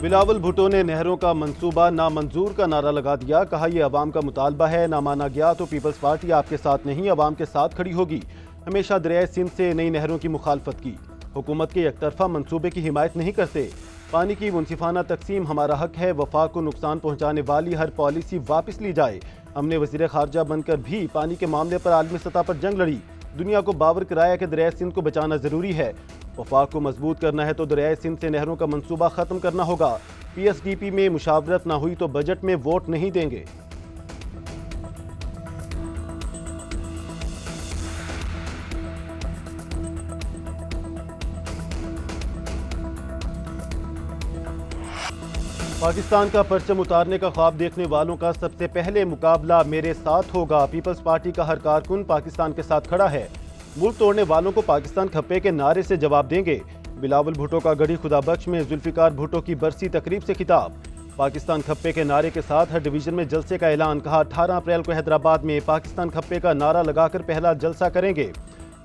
بلاول بھٹو نے نہروں کا منصوبہ نامنظور کا نعرہ لگا دیا، کہا یہ عوام کا مطالبہ ہے، نہ مانا گیا تو پیپلز پارٹی آپ کے ساتھ نہیں عوام کے ساتھ کھڑی ہوگی۔ ہمیشہ دریائے سندھ سے نئی نہروں کی مخالفت کی، حکومت کے یک طرفہ منصوبے کی حمایت نہیں کرتے۔ پانی کی منصفانہ تقسیم ہمارا حق ہے، وفاق کو نقصان پہنچانے والی ہر پالیسی واپس لی جائے۔ ہم نے وزیر خارجہ بن کر بھی پانی کے معاملے پر عالمی سطح پر جنگ لڑی، دنیا کو باور کرایا کہ دریائے سندھ کو بچانا ضروری ہے۔ وفاق کو مضبوط کرنا ہے تو دریائے سندھ سے نہروں کا منصوبہ ختم کرنا ہوگا۔ پی ایس ڈی پی میں مشاورت نہ ہوئی تو بجٹ میں ووٹ نہیں دیں گے۔ پاکستان کا پرچم اتارنے کا خواب دیکھنے والوں کا سب سے پہلے مقابلہ میرے ساتھ ہوگا۔ پیپلز پارٹی کا ہر کارکن پاکستان کے ساتھ کھڑا ہے، ملک توڑنے والوں کو پاکستان کھپے کے نعرے سے جواب دیں گے۔ بلاول بھٹو کا گڑھی خدا بخش میں ذوالفقار بھٹو کی برسی تقریب سے خطاب۔ پاکستان کھپے کے نعرے کے ساتھ ہر ڈویژن میں جلسے کا اعلان، کہا 18 اپریل کو حیدرآباد میں پاکستان کھپے کا نعرہ لگا کر پہلا جلسہ کریں گے۔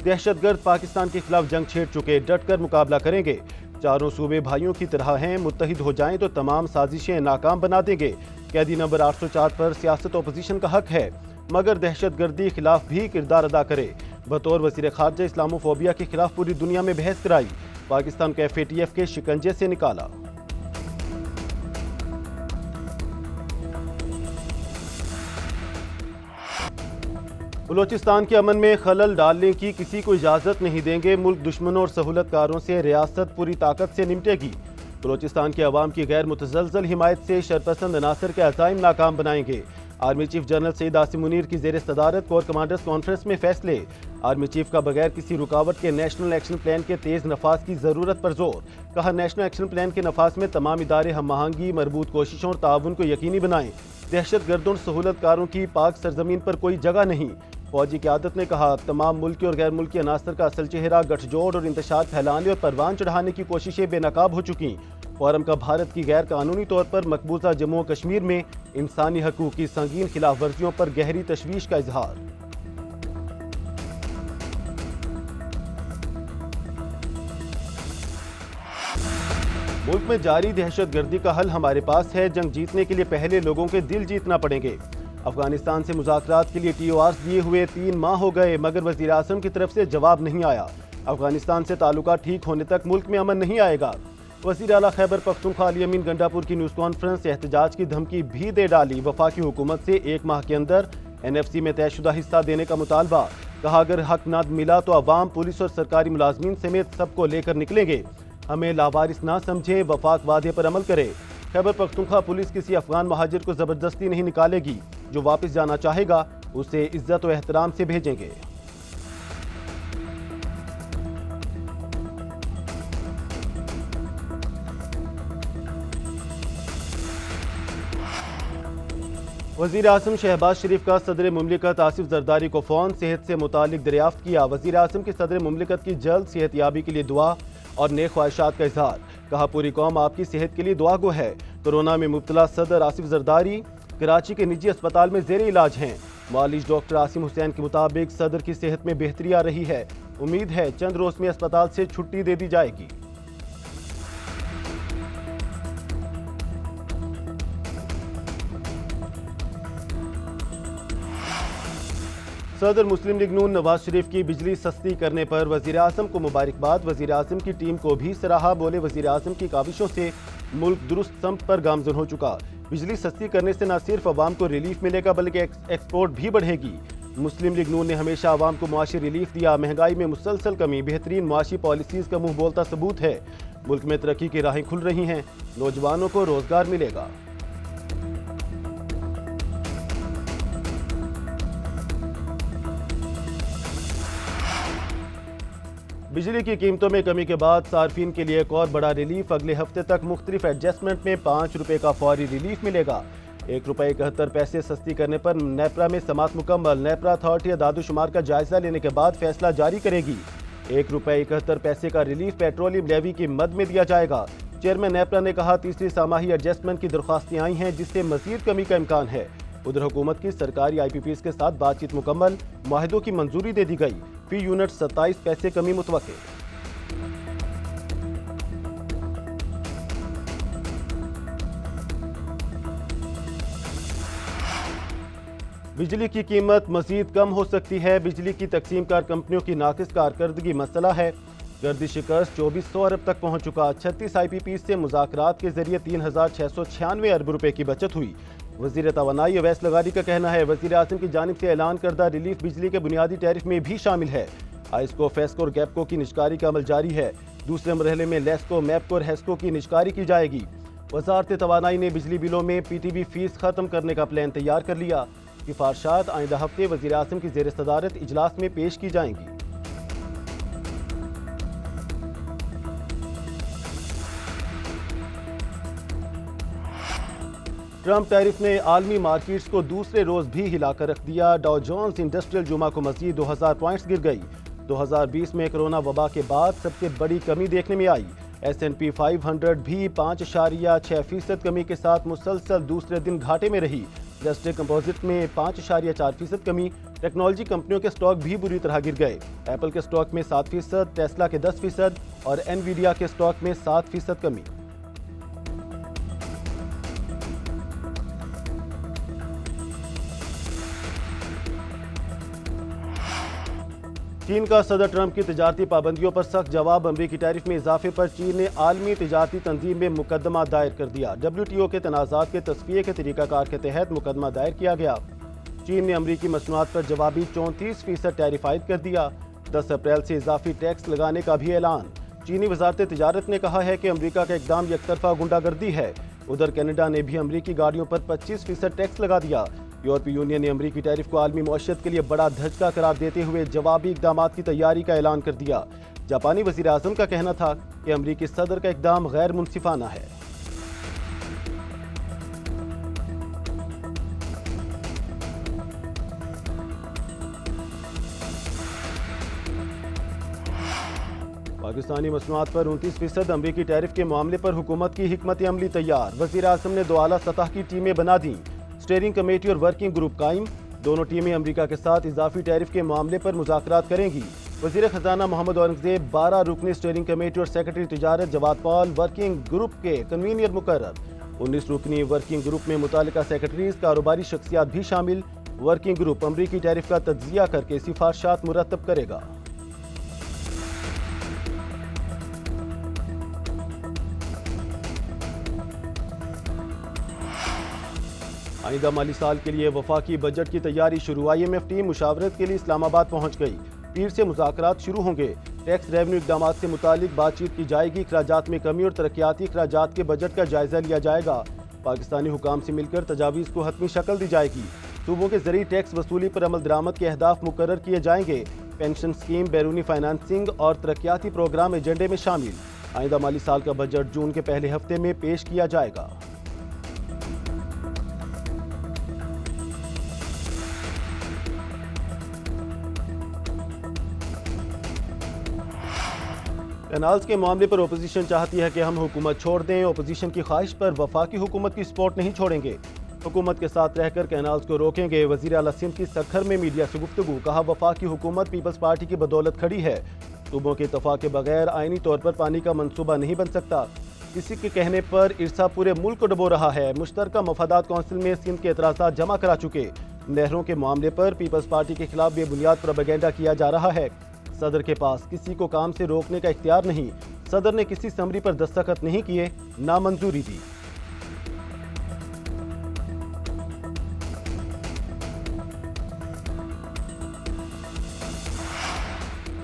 دہشت گرد پاکستان کے خلاف جنگ چھیڑ چکے، ڈٹ کر مقابلہ کریں گے۔ چاروں صوبے بھائیوں کی طرح ہیں، متحد ہو جائیں تو تمام سازشیں ناکام بنا دیں گے۔ قیدی نمبر 804 پر سیاست اپوزیشن کا حق ہے، مگر دہشت گردی خلاف بھی کردار ادا کرے۔ بطور وزیر خارجہ اسلامو فوبیا کے خلاف پوری دنیا میں بحث کرائی، پاکستان کو FATF کے شکنجے سے نکالا۔ بلوچستان کے امن میں خلل ڈالنے کی کسی کو اجازت نہیں دیں گے، ملک دشمنوں اور سہولت کاروں سے ریاست پوری طاقت سے نمٹے گی۔ بلوچستان کے عوام کی غیر متزلزل حمایت سے شرپسند عناصر کے عزائم ناکام بنائیں گے۔ Army chief general Syed Asim Munir کی زیر صدارت کور کمانڈرز کانفرنس میں فیصلے، آرمی چیف کا بغیر کسی رکاوٹ کے نیشنل ایکشن پلان کے تیز نفاذ کی ضرورت پر زور، کہا نیشنل ایکشن پلان کے نفاذ میں تمام ادارے ہم آہنگی، مربوط کوششوں اور تعاون کو یقینی بنائیں۔ دہشت گردوں اور سہولت کاروں کی پاک سرزمین پر کوئی جگہ نہیں۔ فوجی قیادت نے کہا تمام ملکی اور غیر ملکی عناصر کا اصل چہرہ گٹھ جوڑ اور انتشار پھیلانے اور پروان چڑھانے کی کوششیں بے نقاب ہو چکیں۔ فورم کا بھارت کی غیر قانونی طور پر مقبوضہ جموں و کشمیر میں انسانی حقوق کی سنگین خلاف ورزیوں پر گہری تشویش کا اظہار۔ ملک میں جاری دہشت گردی کا حل ہمارے پاس ہے، جنگ جیتنے کے لیے پہلے لوگوں کے دل جیتنا پڑیں گے۔ افغانستان سے مذاکرات کے لیے TORs دیے ہوئے 3 ماہ ہو گئے، مگر وزیر اعظم کی طرف سے جواب نہیں آیا۔ افغانستان سے تعلقات ٹھیک ہونے تک ملک میں امن نہیں آئے گا۔ وزیر اعلیٰ خیبر پختونخوا علی امین گنڈاپور کی نیوز کانفرنس احتجاج کی دھمکی بھی دے ڈالی، وفاقی حکومت سے 1 ماہ کے اندر NFC میں طے شدہ حصہ دینے کا مطالبہ، کہا اگر حق نہ ملا تو عوام، پولیس اور سرکاری ملازمین سمیت سب کو لے کر نکلیں گے، ہمیں لاوارث نہ سمجھیں، وفاق وعدے پر عمل کرے۔ خیبر پختونخوا پولیس کسی افغان مہاجر کو زبردستی نہیں نکالے گی، جو واپس جانا چاہے گا اسے عزت و احترام سے بھیجیں گے۔ وزیر اعظم شہباز شریف کا صدر مملکت آصف زرداری کو فون، صحت سے متعلق دریافت کیا۔ وزیر اعظم کی صدر مملکت کی جلد صحت یابی کے لیے دعا اور نیک خواہشات کا اظہار، کہا پوری قوم آپ کی صحت کے لیے دعا گو ہے۔ کورونا میں مبتلا صدر آصف زرداری کراچی کے نجی اسپتال میں زیر علاج ہیں۔ معالج ڈاکٹر عاصم حسین کے مطابق صدر کی صحت میں بہتری آ رہی ہے، امید ہے چند روز میں اسپتال سے چھٹی دے دی جائے گی۔ صدر مسلم لیگ نون نواز شریف کی بجلی سستی کرنے پر وزیر اعظم کو مبارکباد، وزیر اعظم کی ٹیم کو بھی سراہا، بولے وزیر اعظم کی کاوشوں سے ملک درست سمت پر گامزن ہو چکا۔ بجلی سستی کرنے سے نہ صرف عوام کو ریلیف ملے گا بلکہ ایکسپورٹ بھی بڑھے گی۔ مسلم لیگ نون نے ہمیشہ عوام کو معاشی ریلیف دیا، مہنگائی میں مسلسل کمی بہترین معاشی پالیسیز کا منہ بولتا ثبوت ہے۔ ملک میں ترقی کی راہیں کھل رہی ہیں، نوجوانوں کو روزگار ملے گا۔ بجلی کی قیمتوں میں کمی کے بعد صارفین کے لیے ایک اور بڑا ریلیف، اگلے ہفتے تک مختلف ایڈجسٹمنٹ میں 5 روپے کا فوری ریلیف ملے گا۔ 1 روپے 71 پیسے سستی کرنے پر نیپرا میں سماعت مکمل، نیپرا اتھارٹی اعداد و شمار کا جائزہ لینے کے بعد فیصلہ جاری کرے گی۔ 1 روپے 71 پیسے کا ریلیف پیٹرولیم لیوی کی مد میں دیا جائے گا۔ چیئرمین نیپرا نے کہا تیسری ساماہی ایڈجسٹمنٹ کی درخواستیں آئی ہیں جس سے مزید کمی کا امکان ہے۔ ادھر حکومت کی سرکاری IPPs کے ساتھ بات چیت مکمل، معاہدوں کی منظوری دے دی گئی، فی یونٹ 27 پیسے کمی متوقع۔ بجلی کی قیمت مزید کم ہو سکتی ہے، بجلی کی تقسیم کار کمپنیوں کی ناقص کارکردگی مسئلہ ہے، گردی شکست 2400 ارب تک پہنچ چکا، 36 آئی پی پی سے مذاکرات کے ذریعے 3696 ارب روپے کی بچت ہوئی۔ وزیر توانائی اویس لغاری کا کہنا ہے وزیر اعظم کی جانب سے اعلان کردہ ریلیف بجلی کے بنیادی ٹیرف میں بھی شامل ہے۔ آئسکو، فیسکو اور گیپکو کی نجکاری کا عمل جاری ہے، دوسرے مرحلے میں لیسکو، میپکو اور ہیسکو کی نجکاری کی جائے گی۔ وزارت توانائی نے بجلی بلوں میں پی ٹی بی فیس ختم کرنے کا پلان تیار کر لیا، سفارشات آئندہ ہفتے وزیر اعظم کی زیر صدارت اجلاس میں پیش کی جائیں گی۔ ٹرمپ ٹیرف نے عالمی مارکیٹس کو دوسرے روز بھی ہلا کر رکھ دیا، ڈاؤ جونز انڈسٹریل جمعہ کو مزید 2000 پوائنٹس گر گئی۔ 2020 میں کرونا وبا کے بعد سب سے بڑی کمی دیکھنے میں آئی۔ ایس این پی 500 بھی 5.6% کمی کے ساتھ مسلسل دوسرے دن گھاٹے میں رہی۔ ڈسٹر کمپوزٹ میں 5.4% کمی۔ ٹیکنالوجی کمپنیوں کے سٹاک بھی بری طرح گر گئے، ایپل کے سٹاک میں 7%، ٹیسلا کے 10% اور انویڈیا کے سٹاک میں 7% کمی۔ چین کا صدر ٹرمپ کی تجارتی پابندیوں پر سخت جواب، امریکی ٹیرف میں اضافے پر چین نے عالمی تجارتی تنظیم میں مقدمہ دائر کر دیا۔ WTO کے تنازعات کے تصفیے کے طریقہ کار کے تحت مقدمہ دائر کیا گیا۔ چین نے امریکی مصنوعات پر جوابی 34% ٹیرف عائد کر دیا۔ 10 اپریل سے اضافی ٹیکس لگانے کا بھی اعلان۔ چینی وزارت تجارت نے کہا ہے کہ امریکہ کا اقدام یک طرفہ غنڈہ گردی ہے۔ ادھر کینیڈا نے بھی امریکی گاڑیوں پر 25% ٹیکس لگا دیا۔ یورپی یونین نے امریکی ٹیرف کو عالمی معیشت کے لیے بڑا دھچکا قرار دیتے ہوئے جوابی اقدامات کی تیاری کا اعلان کر دیا۔ جاپانی وزیر اعظم کا کہنا تھا کہ امریکی صدر کا اقدام غیر منصفانہ ہے۔ پاکستانی مصنوعات پر 29% امریکی ٹیرف کے معاملے پر حکومت کی حکمت عملی تیار، وزیر اعظم نے 2 اعلیٰ سطح کی ٹیمیں بنا دیں، اسٹیئرنگ کمیٹی اور ورکنگ گروپ قائم، دونوں ٹیمیں امریکہ کے ساتھ اضافی ٹیرف کے معاملے پر مذاکرات کریں گی۔ وزیر خزانہ محمد اورنگزیب 12 رکنی اسٹیئرنگ کمیٹی اور سیکرٹری تجارت جواد پال ورکنگ گروپ کے کنوینر مقرر، 19 رکنی ورکنگ گروپ میں متعلقہ سیکرٹریز، کاروباری شخصیات بھی شامل۔ ورکنگ گروپ امریکی ٹیرف کا تجزیہ کر کے سفارشات مرتب کرے گا۔ آئندہ مالی سال کے لیے وفاقی بجٹ کی تیاری شروع، IMF ٹیم مشاورت کے لیے اسلام آباد پہنچ گئی، پیر سے مذاکرات شروع ہوں گے، ٹیکس ریونیو اقدامات سے متعلق بات چیت کی جائے گی، اخراجات میں کمی اور ترقیاتی اخراجات کے بجٹ کا جائزہ لیا جائے گا، پاکستانی حکام سے مل کر تجاویز کو حتمی شکل دی جائے گی، صوبوں کے ذریعے ٹیکس وصولی پر عمل درآمد کے اہداف مقرر کیے جائیں گے، پینشن سکیم، بیرونی فائنانسنگ اور ترقیاتی پروگرام ایجنڈے میں شامل۔ آئندہ مالی سال کا بجٹ جون کے پہلے ہفتے میں پیش کیا جائے گا۔ کینالز کے معاملے پر اپوزیشن چاہتی ہے کہ ہم حکومت چھوڑ دیں، اپوزیشن کی خواہش پر وفاقی حکومت کی سپورٹ نہیں چھوڑیں گے، حکومت کے ساتھ رہ کر کینالز کو روکیں گے۔ وزیر اعلیٰ سندھ کی سکھر میں میڈیا سے گفتگو، کہا وفاقی حکومت پیپلز پارٹی کی بدولت کھڑی ہے، صوبوں کے اتفاق کے بغیر آئینی طور پر پانی کا منصوبہ نہیں بن سکتا، کسی کے کہنے پر ارسا پورے ملک کو ڈبو رہا ہے۔ مشترکہ مفادات کونسل میں سندھ کے اعتراضات جمع کرا چکے، نہروں کے معاملے پر پیپلز پارٹی کے خلاف بے بنیاد پروپیگنڈا کیا جا رہا ہے، صدر کے پاس کسی کو کام سے روکنے کا اختیار نہیں، صدر نے کسی سمری پر دستخط نہیں کیے، نامنظوری دی۔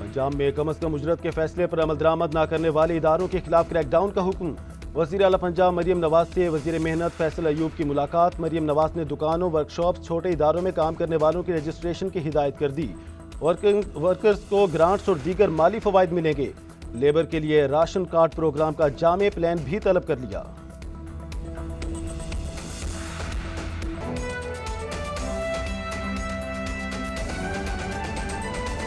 پنجاب میں کم از کم اجرت کے فیصلے پر عمل درآمد نہ کرنے والے اداروں کے خلاف کریک ڈاؤن کا حکم، وزیر اعلیٰ پنجاب مریم نواز سے وزیر محنت فیصل ایوب کی ملاقات، مریم نواز نے دکانوں، ورکشاپس، چھوٹے اداروں میں کام کرنے والوں کی رجسٹریشن کی ہدایت کر دی، ورکرز کو گرانٹس اور دیگر مالی فوائد ملیں گے، لیبر کے لیے راشن کارڈ پروگرام کا جامع پلان بھی طلب کر لیا۔